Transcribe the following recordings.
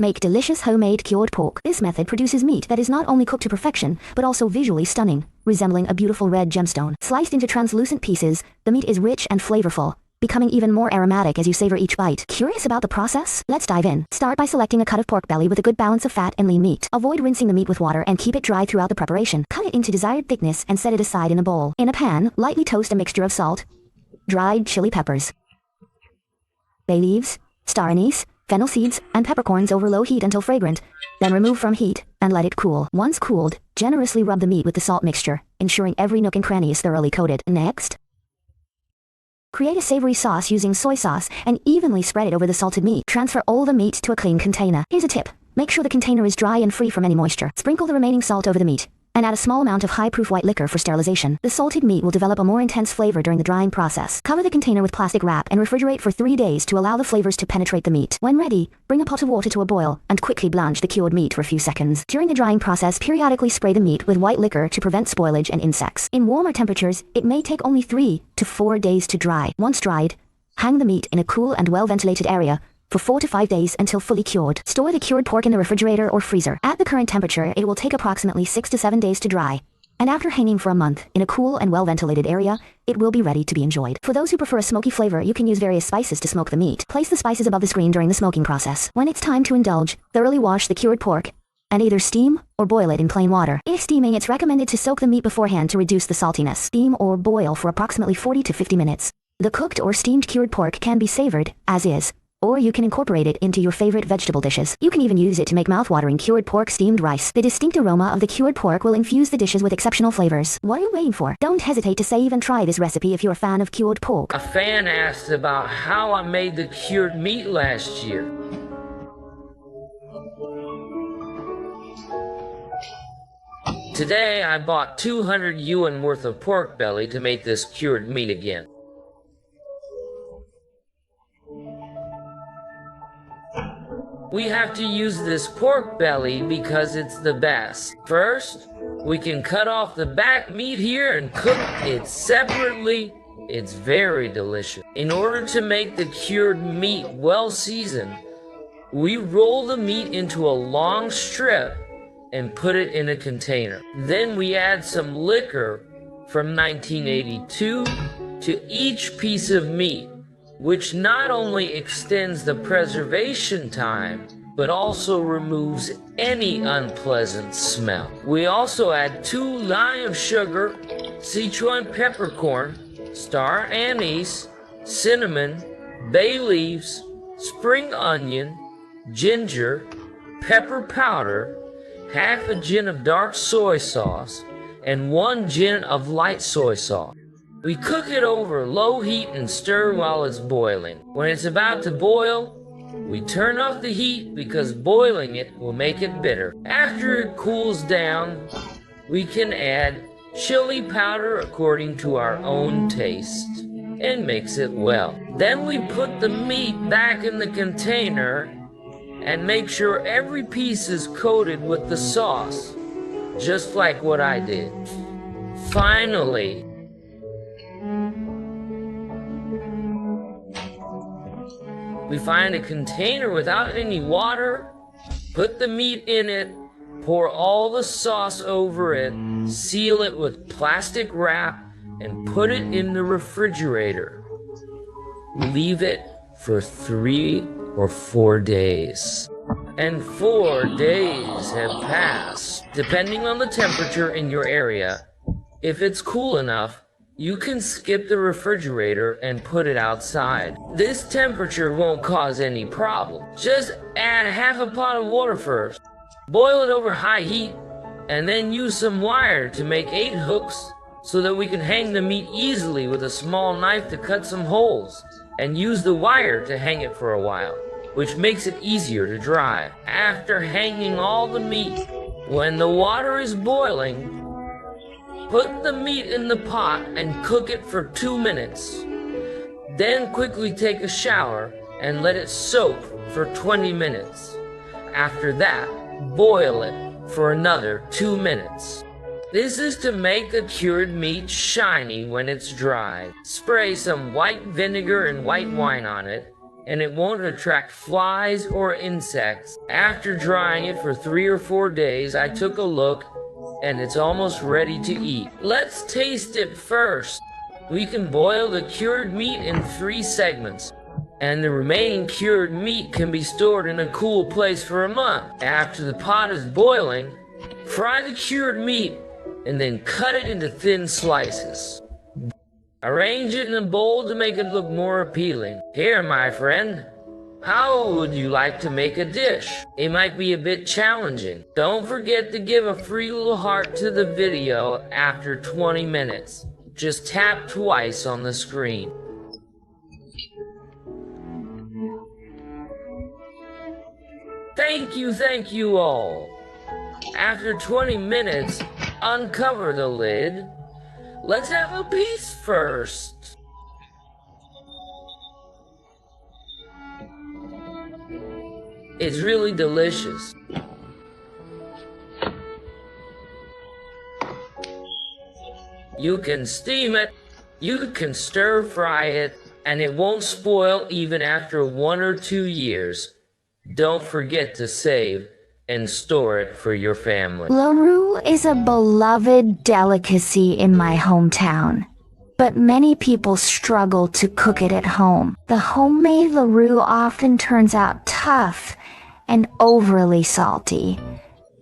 Make delicious homemade cured pork. This method produces meat that is not only cooked to perfection, but also visually stunning, resembling a beautiful red gemstone. Sliced into translucent pieces, the meat is rich and flavorful, becoming even more aromatic as you savor each bite. Curious about the process? Let's dive in. Start by selecting a cut of pork belly with a good balance of fat and lean meat. Avoid rinsing the meat with water and keep it dry throughout the preparation. Cut it into desired thickness and set it aside in a bowl. In a pan, lightly toast a mixture of salt, dried chili peppers, bay leaves, star anise, fennel seeds, and peppercorns over low heat until fragrant. Then remove from heat and let it cool. Once cooled, generously rub the meat with the salt mixture, ensuring every nook and cranny is thoroughly coated. Next, create a savory sauce using soy sauce and evenly spread it over the salted meat. Transfer all the meat to a clean container. Here's a tip. Make sure the container is dry and free from any moisture. Sprinkle the remaining salt over the meat and add a small amount of high-proof white liquor for sterilization. The salted meat will develop a more intense flavor during the drying process. Cover the container with plastic wrap and refrigerate for 3 days to allow the flavors to penetrate the meat. When ready, bring a pot of water to a boil and quickly blanch the cured meat for a few seconds. During the drying process, periodically spray the meat with white liquor to prevent spoilage and insects. In warmer temperatures, it may take only 3 to 4 days to dry. Once dried, hang the meat in a cool and well-ventilated area for 4 to 5 days until fully cured. Store the cured pork in the refrigerator or freezer. At the current temperature, it will take approximately 6 to 7 days to dry. And after hanging for a month in a cool and well-ventilated area, it will be ready to be enjoyed. For those who prefer a smoky flavor, you can use various spices to smoke the meat. Place the spices above the screen during the smoking process. When it's time to indulge, thoroughly wash the cured pork and either steam or boil it in plain water. If steaming, it's recommended to soak the meat beforehand to reduce the saltiness. Steam or boil for approximately 40 to 50 minutes. The cooked or steamed cured pork can be savored as is, or you can incorporate it into your favorite vegetable dishes. You can even use it to make mouth-watering cured pork steamed rice. The distinct aroma of the cured pork will infuse the dishes with exceptional flavors. What are you waiting for? Don't hesitate to save and try this recipe if you're a fan of cured pork. A fan asked about how I made the cured meat last year. Today I bought 200 yuan worth of pork belly to make this cured meat again. We have to use this pork belly because it's the best. First, we can cut off the back meat here and cook it separately. It's very delicious. In order to make the cured meat well seasoned, we roll the meat into a long strip and put it in a container. Then we add some liquor from 1982 to each piece of meat, which not only extends the preservation time, but also removes any unpleasant smell. We also add 2 lime of sugar, Sichuan peppercorn, star anise, cinnamon, bay leaves, spring onion, ginger, pepper powder, half a gin of dark soy sauce, and 1 gin of light soy sauce. We cook it over low heat and stir while it's boiling. When it's about to boil, we turn off the heat because boiling it will make it bitter. After it cools down, we can add chili powder according to our own taste and mix it well. Then we put the meat back in the container and make sure every piece is coated with the sauce, just like what I did. Finally, we find a container without any water, put the meat in it, pour all the sauce over it, seal it with plastic wrap, and put it in the refrigerator. Leave it for 3 or 4 days. And 4 days have passed. Depending on the temperature in your area, if it's cool enough, you can skip the refrigerator and put it outside. This temperature won't cause any problem. Just add half a pot of water first. Boil it over high heat, and then use some wire to make 8 hooks so that we can hang the meat easily with a small knife to cut some holes, and use the wire to hang it for a while, which makes it easier to dry. After hanging all the meat, when the water is boiling, put the meat in the pot and cook it for 2 minutes. Then quickly take a shower and let it soak for 20 minutes. After that, boil it for another 2 minutes. This is to make the cured meat shiny when it's dry. Spray some white vinegar and white wine on it and it won't attract flies or insects. After drying it for 3 or 4 days, I took a look and it's almost ready to eat. Let's taste it first. We can boil the cured meat in 3 segments, and the remaining cured meat can be stored in a cool place for a month. After the pot is boiling, fry the cured meat and then cut it into thin slices. Arrange it in a bowl to make it look more appealing. Here, my friend, how would you like to make a dish? It might be a bit challenging. Don't forget to give a free little heart to the video after 20 minutes. Just tap twice on the screen. Thank you all. After 20 minutes, uncover the lid. Let's have a piece first. It's really delicious. You can steam it, you can stir fry it, and it won't spoil even after 1 or 2 years. Don't forget to save and store it for your family. LaRue is a beloved delicacy in my hometown, but many people struggle to cook it at home. The homemade LaRue often turns out tough and overly salty,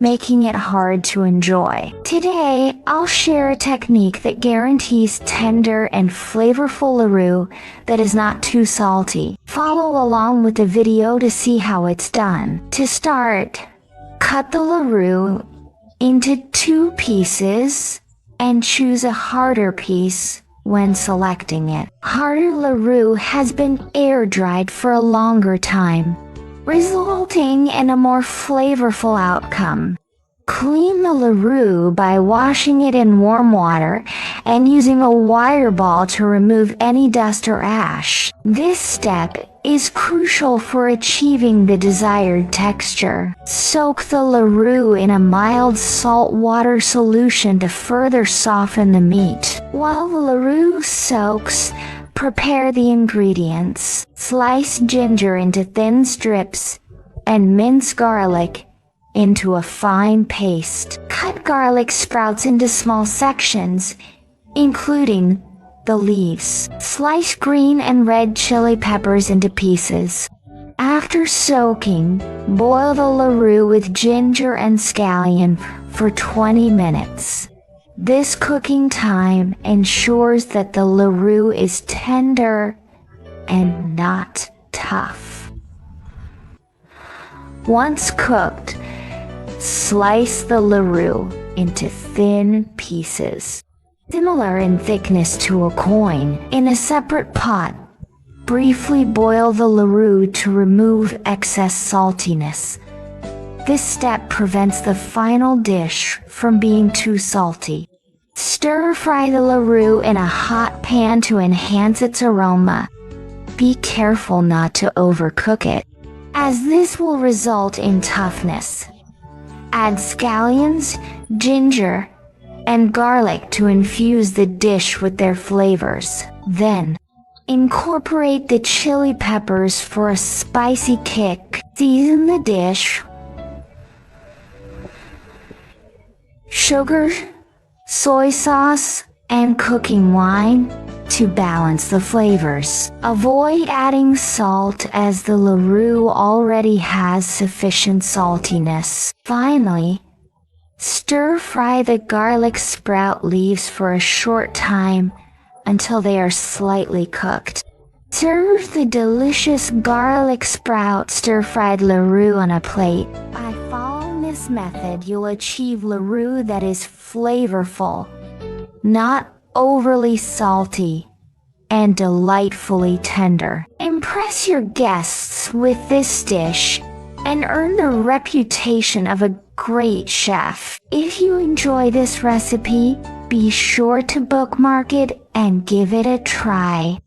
making it hard to enjoy. Today, I'll share a technique that guarantees tender and flavorful LaRue that is not too salty. Follow along with the video to see how it's done. To start, cut the LaRue into 2 pieces and choose a harder piece when selecting it. Harder LaRue has been air dried for a longer time, resulting in a more flavorful outcome. Clean the LaRue by washing it in warm water and using a wire ball to remove any dust or ash. This step is crucial for achieving the desired texture. Soak the LaRue in a mild salt water solution to further soften the meat. While the LaRue soaks, prepare the ingredients. Slice ginger into thin strips and mince garlic into a fine paste. Cut garlic sprouts into small sections, including the leaves. Slice green and red chili peppers into pieces. After soaking, boil the LaRue with ginger and scallion for 20 minutes. This cooking time ensures that the LaRue is tender and not tough. Once cooked, slice the LaRue into thin pieces, similar in thickness to a coin. In a separate pot, briefly boil the LaRue to remove excess saltiness. This step prevents the final dish from being too salty. Stir fry the LaRue in a hot pan to enhance its aroma. Be careful not to overcook it, as this will result in toughness. Add scallions, ginger, and garlic to infuse the dish with their flavors. Then, incorporate the chili peppers for a spicy kick. Season the dish. Sugar, soy sauce, and cooking wine to balance the flavors. Avoid adding salt as the LaRue already has sufficient saltiness. Finally, stir fry the garlic sprout leaves for a short time until they are slightly cooked. Serve the delicious garlic sprout stir-fried LaRue on a plate. By following this method, you'll achieve LaRue that is flavorful, not overly salty, and delightfully tender. Impress your guests with this dish and earn the reputation of a great chef. If you enjoy this recipe, be sure to bookmark it and give it a try.